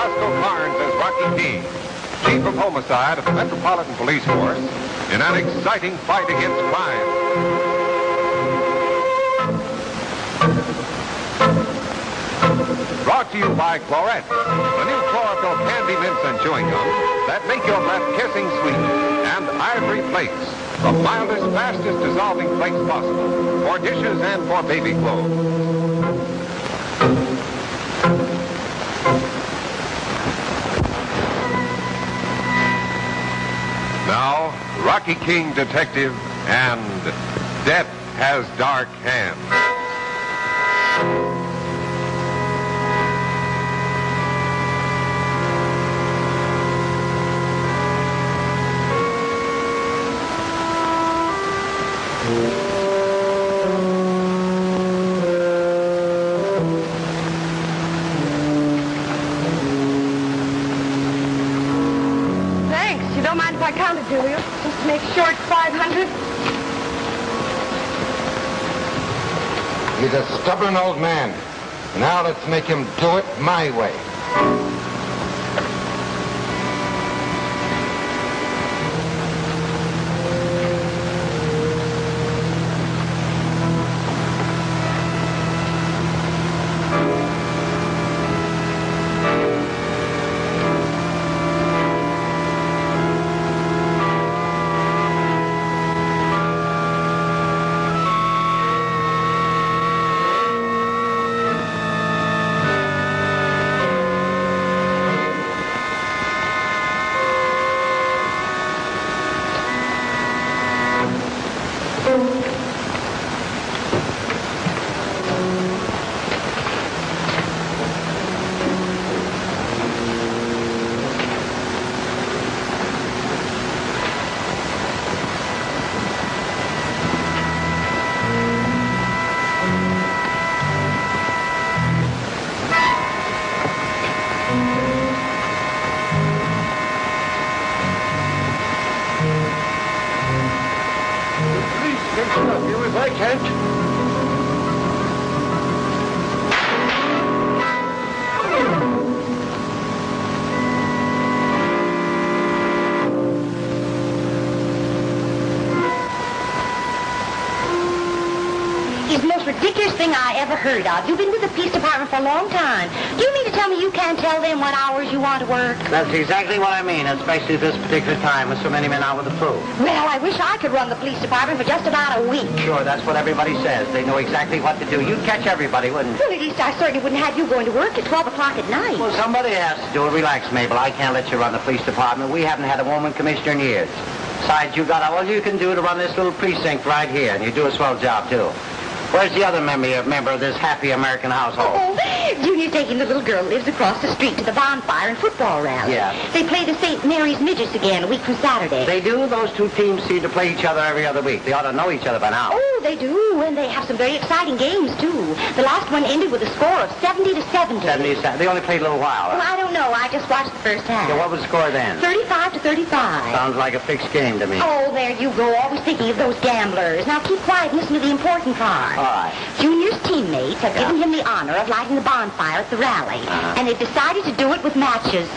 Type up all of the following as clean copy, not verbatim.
Roscoe Karns as Rocky King, Chief of Homicide of the Metropolitan Police Force, in an exciting fight against crime. Brought to you by Chlorette, the new chlorophyll candy mints and chewing gum that make your breath kissing sweet, and Ivory Flakes, the mildest, fastest dissolving flakes possible for dishes and for baby clothes. Now, Rocky King Detective and Death Has Dark Hands. I counted, Julia, just to make sure it's 500. He's a stubborn old man. Now let's make him do it my way. I can't. It's the most ridiculous thing I ever heard of. You've been with the police department for a long time. Do you mean to tell me you can't tell them what hours you want to work? That's exactly what I mean, especially this particular time with so many men out with the flu. Well, I wish I could run the police department for just about a week. Sure, that's what everybody says. They know exactly what to do. You'd catch everybody, wouldn't you? Well, at least I certainly wouldn't have you going to work at 12 o'clock at night. Well, somebody has to do it. Relax, Mabel. I can't let you run the police department. We haven't had a woman commissioner in years. Besides, you got all you can do to run this little precinct right here, and you do a swell job, too. Where's the other member of this happy American household? Oh, Junior's taking the little girl who lives across the street to the bonfire and football rally. Yeah. They play the St. Mary's Midgets again a week from Saturday. They do? Those two teams seem to play each other every other week. They ought to know each other by now. Oh, they do, and they have some very exciting games, too. The last one ended with a score of 70-70. 70. They only played a little while. Well, I don't know. I just watched the first half. Yeah, what was the score then? 35-35. Sounds like a fixed game to me. Oh, there you go, always thinking of those gamblers. Now keep quiet and listen to the important part. All right. Junior's teammates have given him the honor of lighting the bonfire at the rally, and they've decided to do it with matches.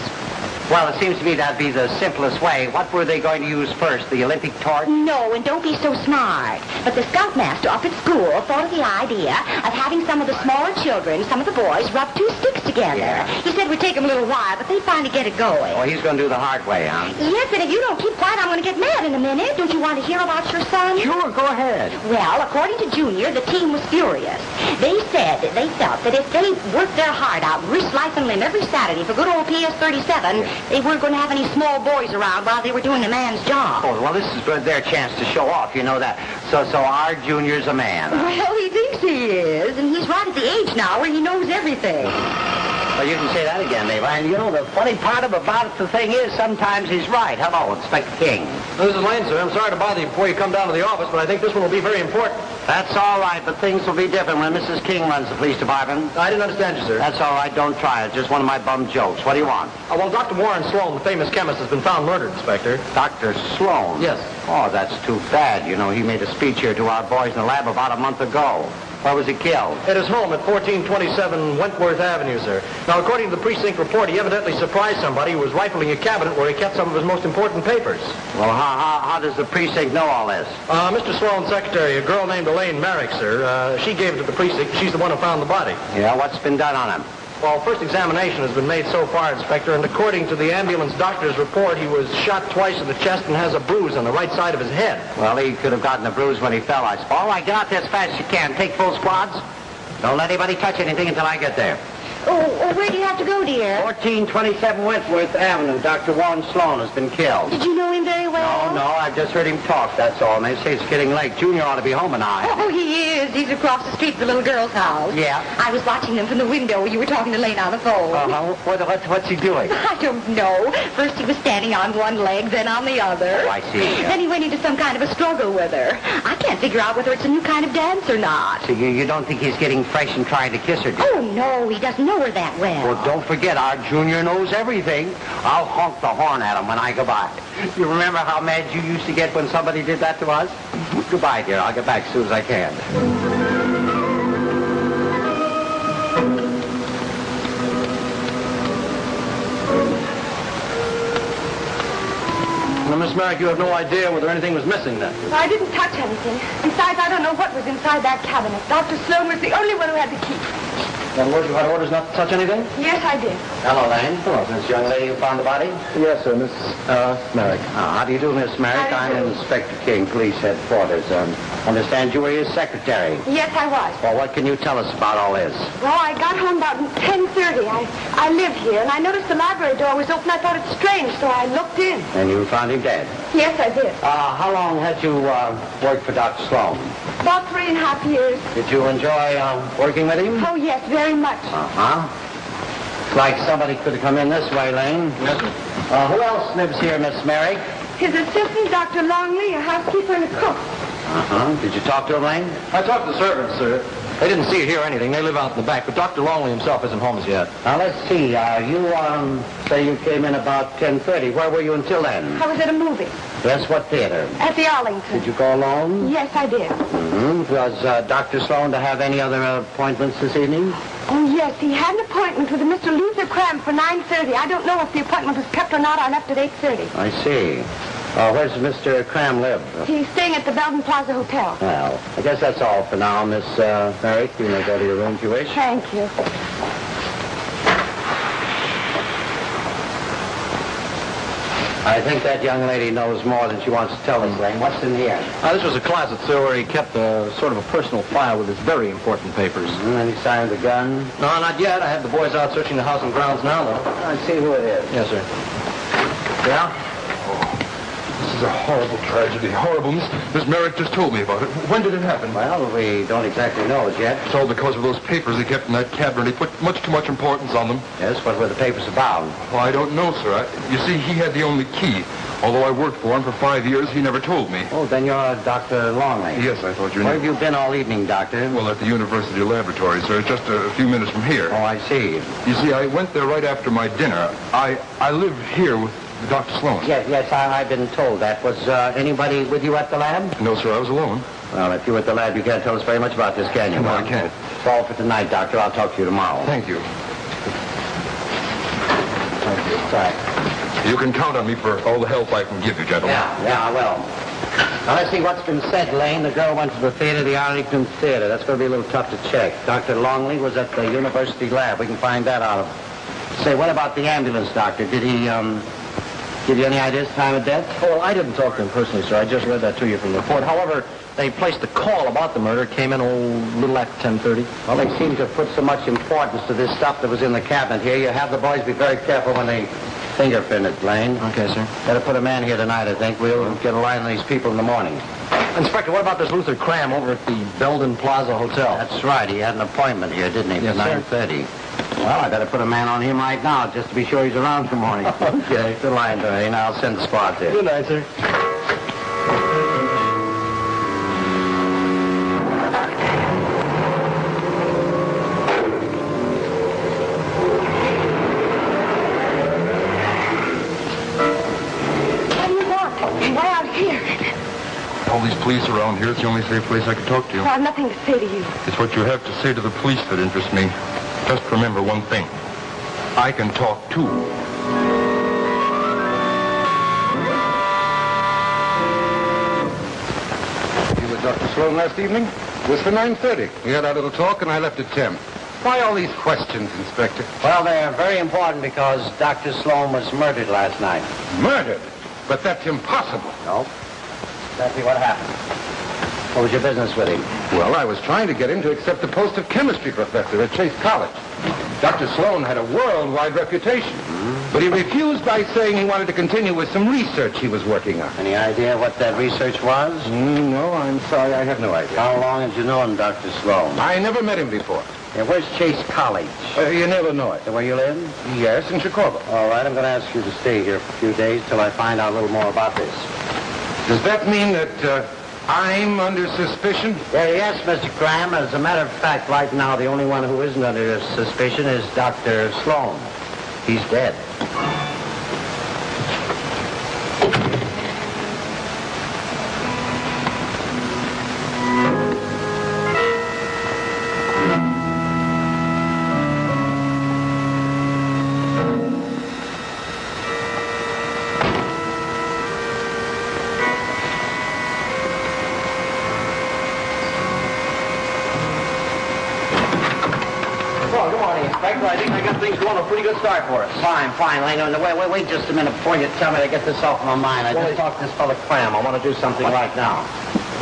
Well, it seems to me that'd be the simplest way. What were they going to use first, the Olympic torch? No, and don't be so smart. But the scoutmaster up at school thought of the idea of having some of the smaller children, some of the boys, rub two sticks together. Yeah. He said it would take them a little while, but they'd finally get it going. Oh, he's going to do the hard way, huh? Yes, and if you don't keep quiet, I'm going to get mad in a minute. Don't you want to hear about your son? Sure, go ahead. Well, according to Junior, the team was furious. They said that they felt that if they worked their heart out, risked life and limb every Saturday for good old PS-37, they weren't going to have any small boys around while they were doing a man's job. Oh, well, this is their chance to show off, you know that. So our Junior's a man. Well, he thinks he is, and he's right at the age now where he knows everything. Well, you can say that again, Dave. And, you know, the funny part about the thing is sometimes he's right. Hello, Inspector King. This is Lane, sir. I'm sorry to bother you before you come down to the office, but I think this one will be very important. That's all right, but things will be different when Mrs. King runs the police department. I didn't understand you, sir. That's all right. Don't try it. Just one of my bum jokes. What do you want? Well, Dr. Warren Sloan, the famous chemist, has been found murdered, Inspector. Dr. Sloan? Yes. Oh, that's too bad. You know, he made a speech here to our boys in the lab about a month ago. Where was he killed? At his home at 1427 Wentworth Avenue, sir. Now, according to the precinct report, he evidently surprised somebody who was rifling a cabinet where he kept some of his most important papers. Well, how does the precinct know all this? Mr. Sloan's secretary, a girl named Elaine Merrick, sir, she gave it to the precinct. She's the one who found the body. Yeah, what's been done on him? Well, first examination has been made so far, Inspector, and according to the ambulance doctor's report, he was shot twice in the chest and has a bruise on the right side of his head. Well, he could have gotten a bruise when he fell, I suppose. All right, get out there as fast as you can. Take full squads. Don't let anybody touch anything until I get there. Oh, where do you have to go, dear? 1427 Wentworth Avenue. Dr. Warren Sloan has been killed. Did you know him very well? No, I just heard him talk, that's all. And they say it's getting late. Junior ought to be home now. Oh, he is. He's across the street from the little girl's house. Yeah. I was watching them from the window. You were talking to Lane on the phone. What's he doing? I don't know. First he was standing on one leg, then on the other. Oh, I see. Then he went into some kind of a struggle with her. I can't figure out whether it's a new kind of dance or not. So you don't think he's getting fresh and trying to kiss her, do you? Oh, no, he doesn't know her that well. Well, don't forget, our Junior knows everything. I'll honk the horn at him when I go by. You remember how mad you used to get when somebody did that to us? Goodbye, dear. I'll get back as soon as I can. Now, Miss Merrick, you have no idea whether anything was missing then. I didn't touch anything. Besides, I don't know what was inside that cabinet. Dr. Sloan was the only one who had the key. In other words, you had orders not to touch anything? Yes, I did. Hello, Lane. Hello, this young lady who found the body? Yes, sir, Miss Merrick. How do you do, Miss Merrick? How do you I'm do? Inspector King, Police Headquarters. Understand you were his secretary. Yes, I was. Well, what can you tell us about all this? Well, I got home about 10:30. I live here, and I noticed the library door was open. I thought it strange, so I looked in. And you found him dead. Yes, I did. How long had you worked for Dr. Sloan? About 3.5 years. Did you enjoy working with him? Oh, yes, very much. Uh-huh. It's like somebody could have come in this way, Lane. Yes, sir. Who else lives here, Miss Merrick? His assistant, Dr. Longley, a housekeeper, and a cook. Uh-huh. Did you talk to him, Lane? I talked to the servants, sir. They didn't see or hear anything. They live out in the back, but Dr. Longley himself isn't home as yet. Now, let's see. You say you came in about 10:30. Where were you until then? I was at a movie Yes, what theater? at the Arlington. Did you go alone? Yes, I did. Mm-hmm. Was Dr. Sloan to have any other appointments this evening? Oh, yes, he had an appointment with Mr. Luther Cram for 9:30. I don't know if the appointment was kept or not. I left at 8:30. I see. Where's Mr. Cram live? He's staying at the Belden Plaza Hotel. Well, I guess that's all for now, Miss Merrick. You may go to your room if you wish. Thank you. I think that young lady knows more than she wants to tell us, Lane. What's in here? This was a closet, sir, where he kept sort of a personal file with his very important papers. Any sign of the gun? No, not yet. I have the boys out searching the house and grounds now, though. I see who it is. Yes, sir. Yeah? This is a horrible tragedy. Horrible. Miss Merrick just told me about it. When did it happen? Well, we don't exactly know as yet. It's all because of those papers he kept in that cabinet. He put much too much importance on them. Yes, what were the papers about? Well, I don't know, sir. You see, he had the only key. Although I worked for him for 5 years, he never told me. Oh, then you're Dr. Longley. Yes, I thought you Where knew. have you been all evening, Doctor? Well, at the university laboratory, sir. Just a few minutes from here. Oh, I see. You see, I went there right after my dinner. I live here with Dr. Sloan. Yes, I've been told that. Was anybody with you at the lab? No, sir, I was alone. Well, if you were at the lab, you can't tell us very much about this, can you? No, I can't. It's all for tonight, Doctor. I'll talk to you tomorrow. Thank you. Thank you. Sorry. You can count on me for all the help I can give you, gentlemen. Yeah, I will. Now, let's see what's been said, Lane. The girl went to the theater, the Arlington Theater. That's going to be a little tough to check. Dr. Longley was at the university lab. We can find that out. Say, what about the ambulance doctor? Did he, give you any ideas time of death? Oh, well, I didn't talk to him personally, sir. I just read that to you from the report. However, they placed the call about the murder, came in a little after 10:30. Well, they seem to have put so much importance to this stuff that was in the cabinet here. You have the boys be very careful when they fingerprint it, Lane. Okay, sir. Better put a man here tonight, I think. We'll get a line on these people in the morning. Inspector, what about this Luther Cram over at the Belden Plaza Hotel? That's right. He had an appointment here, didn't he, Yes, for sir. 9:30. Well, I better put a man on him right now, just to be sure he's around for morning. Okay. Good line, Lane. I'll send the squad there. Good night, sir. What do you want? Why out here? All these police around here. It's the only safe place I can talk to you. I have nothing to say to you. It's what you have to say to the police that interests me. Just remember one thing. I can talk, too. You with Dr. Sloan last evening? It was for 9:30. We had our little talk, and I left at 10. Why all these questions, Inspector? Well, they're very important because Dr. Sloan was murdered last night. Murdered? But that's impossible. No. Exactly what happened. What was your business with him? Well, I was trying to get him to accept the post of chemistry professor at Chase College. Dr. Sloan had a worldwide reputation. But he refused by saying he wanted to continue with some research he was working on. Any idea what that research was? No, I'm sorry. I have no idea. How long had you known Dr. Sloan? I never met him before. Yeah, where's Chase College? In Illinois. Is that where you live? Yes, in Chicago. All right, I'm going to ask you to stay here for a few days till I find out a little more about this. Does that mean that I'm under suspicion? Yes, Mr. Graham. As a matter of fact, right now, the only one who isn't under suspicion is Dr. Sloan. He's dead. I think I got things going a pretty good start for us. Fine, Lane. No, wait just a minute before you tell me to get this off my mind. I just talked to this fellow Cram. I want to do something right now.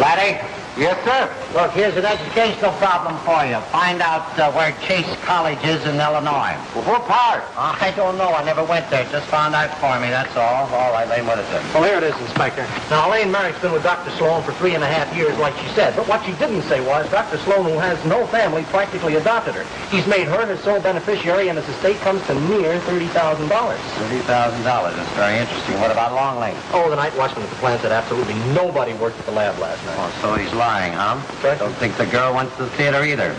Laddie? Yes, sir. Look, here's an educational problem for you. Find out where Chase College is in Illinois. Well, what part? I don't know. I never went there. Just found out for me, that's all. All right, Lane, what is it? Well, here it is, Inspector. Now, Elaine Merrick's been with Dr. Sloan for 3.5 years, like she said. But what she didn't say was Dr. Sloan, who has no family, practically adopted her. He's made her his sole beneficiary, and his estate comes to near $30,000. $30,000. That's very interesting. What about Longley? Oh, the night watchman at the plant said absolutely nobody worked at the lab last night. Oh, so he's lying, huh? Right. Don't think the girl went to the theater either.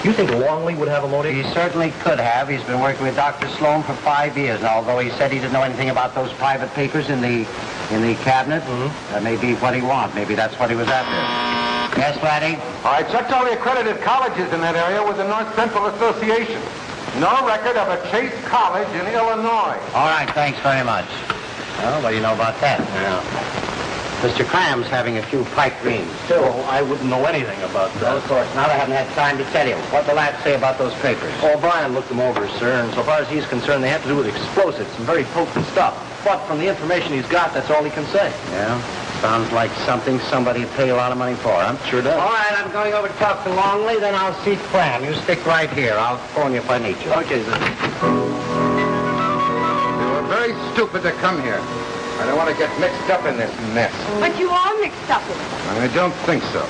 You think Longley would have a motive? He certainly could have. He's been working with Dr. Sloan for 5 years now, although he said he didn't know anything about those private papers in the cabinet. That may be what he wants. Maybe that's what he was after. Yes, Laddie? I checked all the accredited colleges in that area with the North Central Association. No record of a Chase College in Illinois. All right, thanks very much. Well, what do you know about that? Yeah. Mr. Cram's having a few pipe dreams. Still, I wouldn't know anything about that. No, of course not. I haven't had time to tell you. What the lad say about those papers? Oh, Brian looked them over, sir, and so far as he's concerned, they have to do with explosives, some very potent stuff. But from the information he's got, that's all he can say. Yeah? Sounds like something somebody'd pay a lot of money for, huh? Sure does. All right, I'm going over to talk to Longley, then I'll see Cram. You stick right here. I'll phone you if I need you. Okay, sir. You were very stupid to come here. I don't want to get mixed up in this mess. But you are mixed up in it. I don't think so.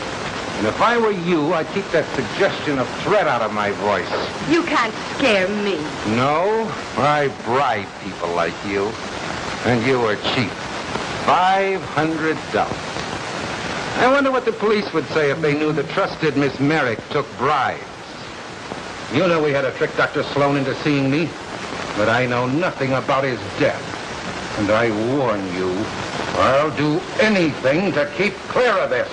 And if I were you, I'd keep that suggestion of threat out of my voice. You can't scare me. No, I bribe people like you. And you are cheap. $500. I wonder what the police would say if they knew the trusted Miss Merrick took bribes. You know we had to trick Dr. Sloan into seeing me, but I know nothing about his death. And I warn you, I'll do anything to keep clear of this.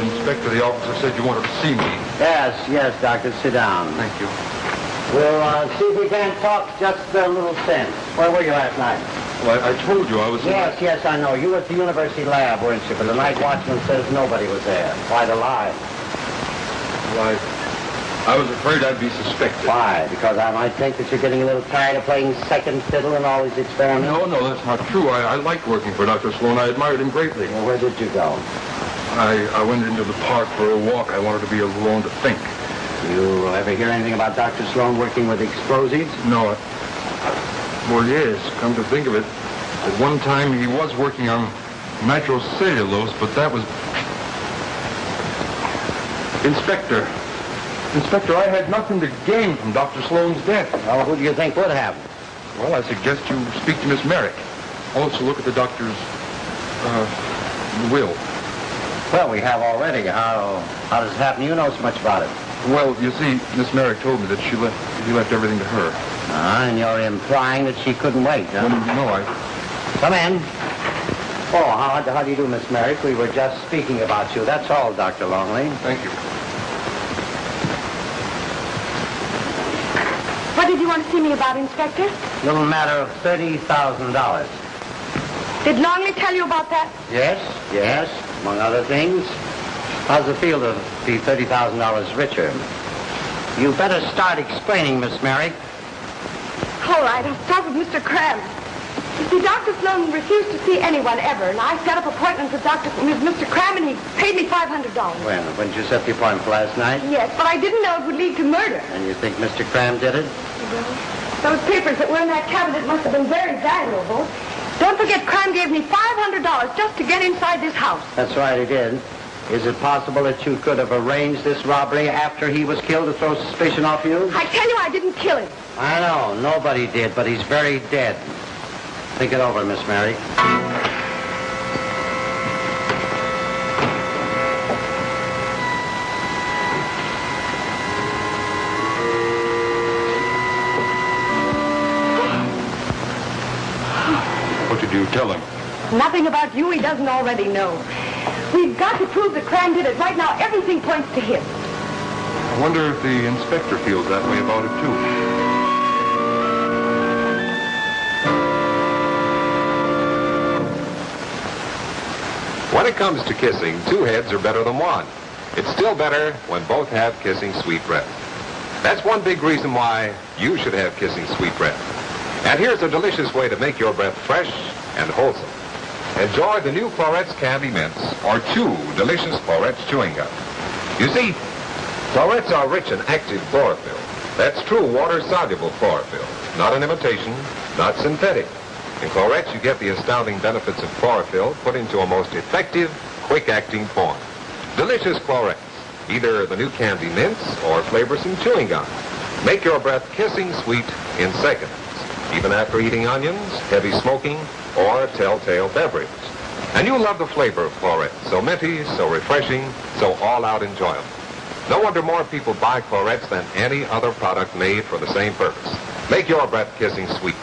Inspector, the officer said you wanted to see me. Yes, Doctor. Sit down. Thank you. We'll see if we can't talk just a little sense. Where were you last night? Well, I told you I was... Yes, I know. You were at the university lab, weren't you? But the night watchman says nobody was there. Why the lie? Well, I was afraid I'd be suspected. Why? Because I might think that you're getting a little tired of playing second fiddle in all these experiments? No, that's not true. I liked working for Dr. Sloan. I admired him greatly. Well, where did you go? I went into the park for a walk. I wanted to be alone to think. You ever hear anything about Dr. Sloan working with explosives? No. Well, yes, come to think of it. At one time, he was working on nitrocellulose, but that was... Inspector, I had nothing to gain from Dr. Sloan's death. Well, who do you think would have? Well, I suggest you speak to Miss Merrick. Also, look at the doctor's, will. Well, we have already. How does it happen? You know so much about it. Well, you see, Miss Merrick told me that he left everything to her. And you're implying that she couldn't wait, huh? Well, no, Come in. Oh, how do you do, Miss Merrick? We were just speaking about you. That's all, Dr. Longley. Thank you. What did you want to see me about, Inspector? Little matter of $30,000. Did Longley tell you about that? Yes, among other things. How's it feel to be $30,000 richer? You better start explaining, Miss Merrick. All right, I'll start with Mr. Krams. You see, Dr. Sloan refused to see anyone ever, and I set up appointments with Mr. Kram, and he paid me $500. When did you set the appointment for last night? Yes, but I didn't know it would lead to murder. And you think Mr. Kram did it? Those papers that were in that cabinet must have been very valuable. Don't forget, Kram gave me $500 just to get inside this house. That's right, he did. Is it possible that you could have arranged this robbery after he was killed to throw suspicion off you? I tell you, I didn't kill him. I know, nobody did, but he's very dead. Think it over, Miss Merrick. What did you tell him? Nothing about you he doesn't already know. We've got to prove that Kram did it. Right now, everything points to him. I wonder if the inspector feels that way about it, too. When it comes to kissing, two heads are better than one. It's still better when both have kissing sweet breath. That's one big reason why you should have kissing sweet breath. And here's a delicious way to make your breath fresh and wholesome. Enjoy the new Florette's Candy Mints or chew delicious Florette's chewing gum. You see, Florettes are rich in active chlorophyll. That's true water-soluble chlorophyll, not an imitation, not synthetic. In Florettes, you get the astounding benefits of chlorophyll put into a most effective, quick-acting form. Delicious Florettes, either the new candy mints or flavorsome chewing gum. Make your breath kissing sweet in seconds, even after eating onions, heavy smoking, or a telltale beverage. And you'll love the flavor of Florette, so minty, so refreshing, so all-out enjoyable. No wonder more people buy Florettes than any other product made for the same purpose. Make your breath kissing sweet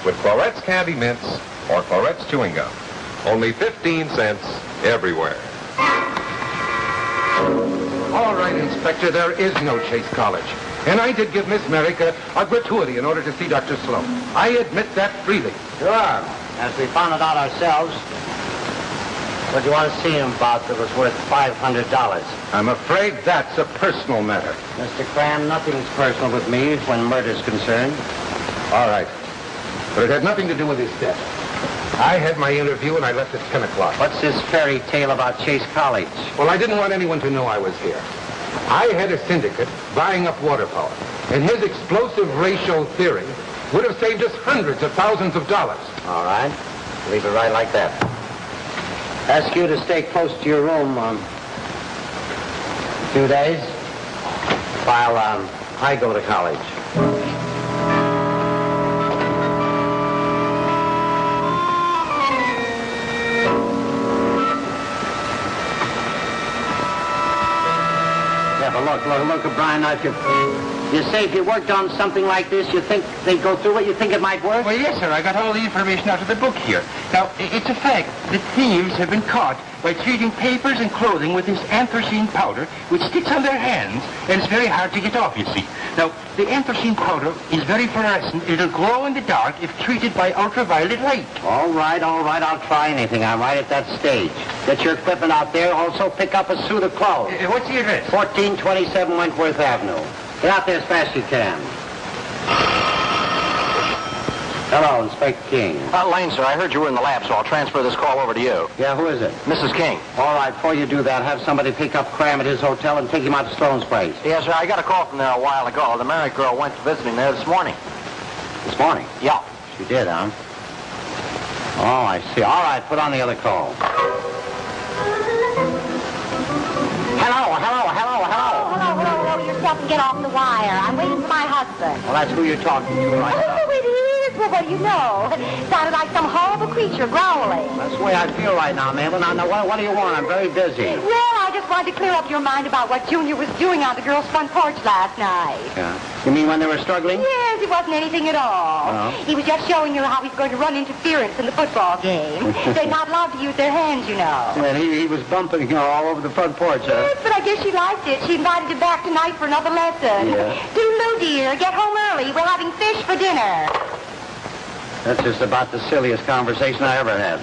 with Florette's Candy Mints or Florette's Chewing Gum. Only 15 cents everywhere. All right, Inspector, there is no Chase College. And I did give Miss Merrick a gratuity in order to see Dr. Sloan. I admit that freely. Sure. As we found it out ourselves, what do you want to see him about that was worth $500? I'm afraid that's a personal matter. Mr. Kram, nothing's personal with me when murder's concerned. All right. But it had nothing to do with his death. I had my interview and I left at 10 o'clock. What's this fairy tale about Chase College? Well, I didn't want anyone to know I was here. I had a syndicate buying up water power, and his explosive ratio theory would have saved us hundreds of thousands of dollars. All right. Leave it right like that. Ask you to stay close to your room a few days while I go to college. Yeah, but look, Brian, now, you say if you worked on something like this, you think they'd go through it? You think it might work? Well, yes, sir. I got all the information out of the book here. Now, it's a fact that thieves have been caught by treating papers and clothing with this anthracene powder, which sticks on their hands, and it's very hard to get off, you see. Now, the anthracene powder is very fluorescent. It'll glow in the dark if treated by ultraviolet light. All right. I'll try anything. I'm right at that stage. Get your equipment out there. Also pick up a suit of clothes. What's the address? 1427 Wentworth Avenue. Get out there as fast as you can. Hello, Inspector King. Lane, sir, I heard you were in the lab, so I'll transfer this call over to you. Yeah, who is it? Mrs. King. All right, before you do that, have somebody pick up Cram at his hotel and take him out to Sloan's place. Yes, sir, I got a call from there a while ago. The married girl went to visit him there this morning. This morning? Yeah. She did, huh? Oh, I see. All right, put on the other call. Hello. Hello, yourself and get off the wire. I'm waiting for my husband. Well, that's who you're talking to right now. Oh, it is? Well, what do you know? Sounded like some horrible creature growling. That's the way I feel right now, Mabel. Now, what do you want? I'm very busy. Well, I just just wanted to clear up your mind about what Junior was doing on the girls' front porch last night. Yeah. You mean when they were struggling? Yes, it wasn't anything at all. Oh. He was just showing you how he's going to run interference in the football game. They're not allowed to use their hands, you know. And he was bumping, all over the front porch, huh? Yes, but I guess she liked it. She invited him back tonight for another lesson. Yeah. Lou, dear, get home early. We're having fish for dinner. That's just about the silliest conversation I ever had.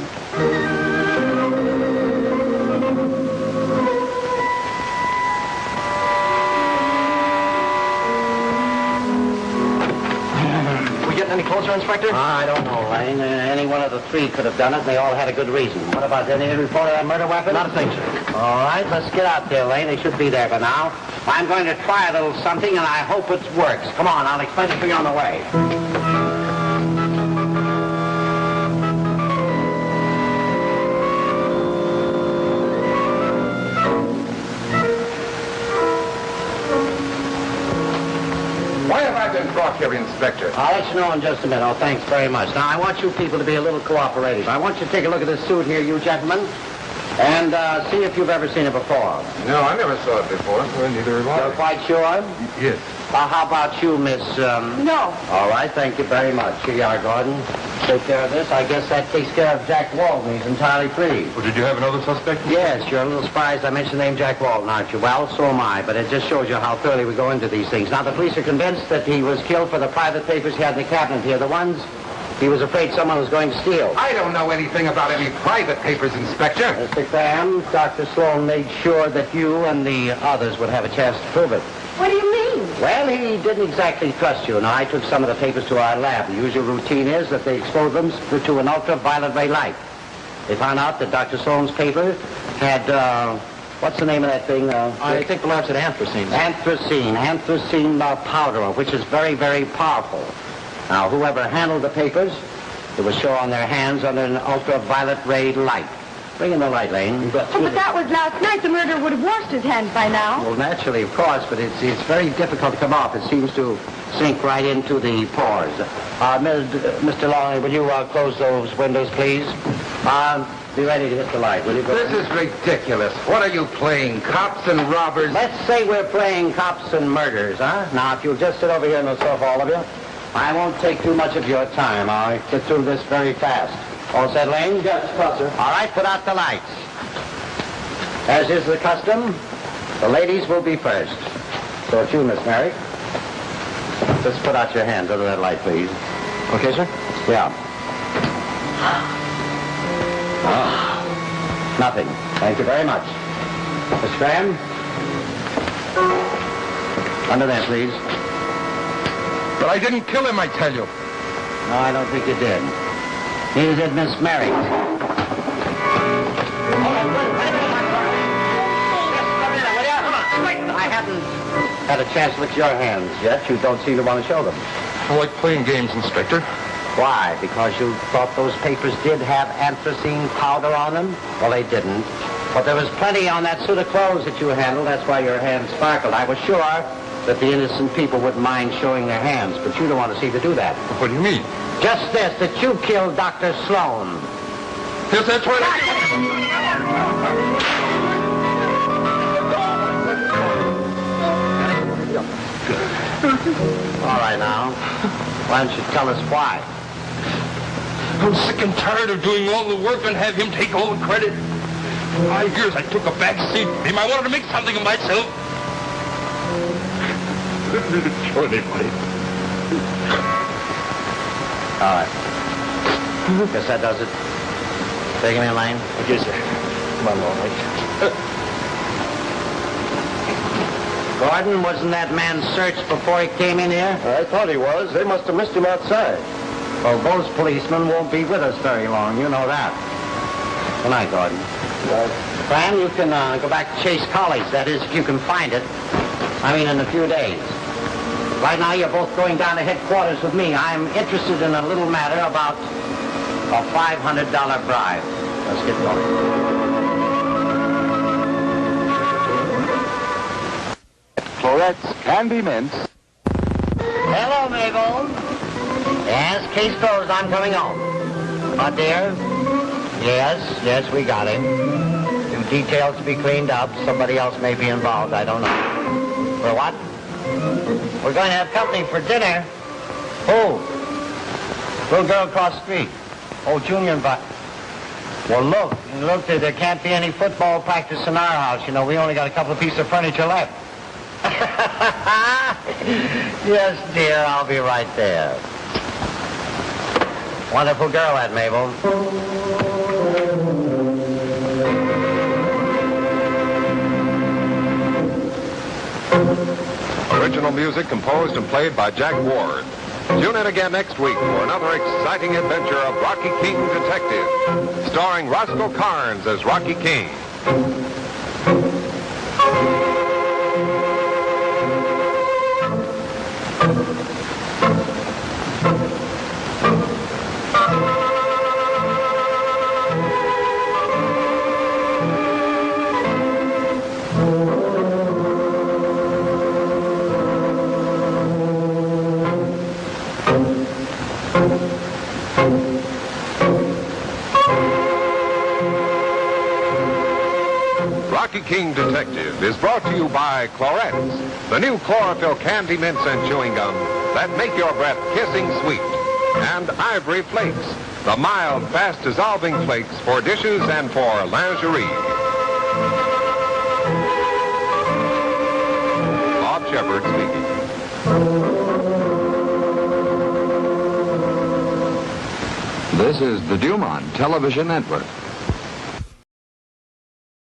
Any closer, Inspector? I don't know, Lane. Any one of the three could have done it, and they all had a good reason. What about any report of that murder weapon? Not a thing, sir. All right, let's get out there, Lane. They should be there by now. I'm going to try a little something, and I hope it works. Come on, I'll explain it to you on the way. Why have I been brought here, Inspector? I'll let you know in just a minute. Oh, thanks very much. Now, I want you people to be a little cooperative. I want you to take a look at this suit here, you gentlemen, and see if you've ever seen it before. No, I never saw it before. Well, neither have You're I. quite sure? Yes. How about you, Miss... No. All right, thank you very much. Here you are, Gordon. Take care of this. I guess that takes care of Jack Walton. He's entirely free. Well, did you have another suspect? Yes, you're a little surprised I mentioned the name Jack Walton, aren't you? Well, so am I, but it just shows you how thoroughly we go into these things. Now, the police are convinced that he was killed for the private papers he had in the cabinet here, the ones he was afraid someone was going to steal. I don't know anything about any private papers, Inspector. Mr. Graham, Dr. Sloan made sure that you and the others would have a chance to prove it. What do you mean? Well, he didn't exactly trust you. Now, I took some of the papers to our lab. The usual routine is that they expose them to an ultraviolet ray light. They found out that Dr. Sloan's paper had, what's the name of that thing? I think perhaps it's anthracene. Anthracene powder, which is very, very powerful. Now, whoever handled the papers, it was shown on their hands under an ultraviolet ray light. Bring in the light, Lane. Oh, but that was last night. The murderer would have washed his hands by now. Well, naturally, of course, but it's very difficult to come off. It seems to sink right into the pores. Mr. Longley, will you close those windows, please? Be ready to hit the light, will you? This is ridiculous. What are you playing, cops and robbers? Let's say we're playing cops and murderers, huh? Now, if you'll just sit over here on the sofa, all of you, I won't take too much of your time. I'll get through this very fast. All set, Lane? Yes, sir. All right, put out the lights. As is the custom, the ladies will be first. So it's you, Miss Merrick. Just put out your hands under that light, please. Okay, sir? Yeah. Oh, nothing. Thank you very much. Miss Graham? Under there, please. But I didn't kill him, I tell you. No, I don't think you did. Neither did Miss Merrick. I haven't had a chance to look at your hands yet. You don't seem to want to show them. I like playing games, Inspector. Why? Because you thought those papers did have anthracene powder on them? Well, they didn't. But there was plenty on that suit of clothes that you handled. That's why your hands sparkled. I was sure that the innocent people wouldn't mind showing their hands, but you don't want to see to do that. What do you mean? Just this, that you killed Dr. Sloan. Yes, that's what I... All right, now. Why don't you tell us why? I'm sick and tired of doing all the work and have him take all the credit. For 5 years I took a back seat with him. I wanted to make something of myself. Didn't show anybody. All right. Guess that does it. Take him in, Lane. Okay, sir. Come on, all right. Gordon, wasn't that man searched before he came in here? I thought he was. They must have missed him outside. Well, those policemen won't be with us very long. You know that. Good night, Gordon. Fran, you can go back to Chase College. That is, if you can find it. I mean, in a few days. Right now, you're both going down to headquarters with me. I'm interested in a little matter about a $500 bribe. Let's get going. Florets, candy mints. Hello, Mabel. Yes, case closed. I'm coming home. What, dear? Yes, we got him. details to be cleaned up. Somebody else may be involved. I don't know. For what? We're going to have company for dinner. Who? Little girl across the street. Oh, Junior invited. Well, look, there can't be any football practice in our house. You know, we only got a couple of pieces of furniture left. Yes, dear, I'll be right there. Wonderful girl, that Mabel. Original music composed and played by Jack Ward. Tune in again next week for another exciting adventure of Rocky King Detective, starring Roscoe Karns as Rocky King. Rocky King Detective is brought to you by Clorettes, the new chlorophyll candy mints and chewing gum that make your breath kissing sweet, and Ivory Flakes, the mild, fast-dissolving flakes for dishes and for lingerie. Bob Shepard speaking. This is the Dumont Television Network.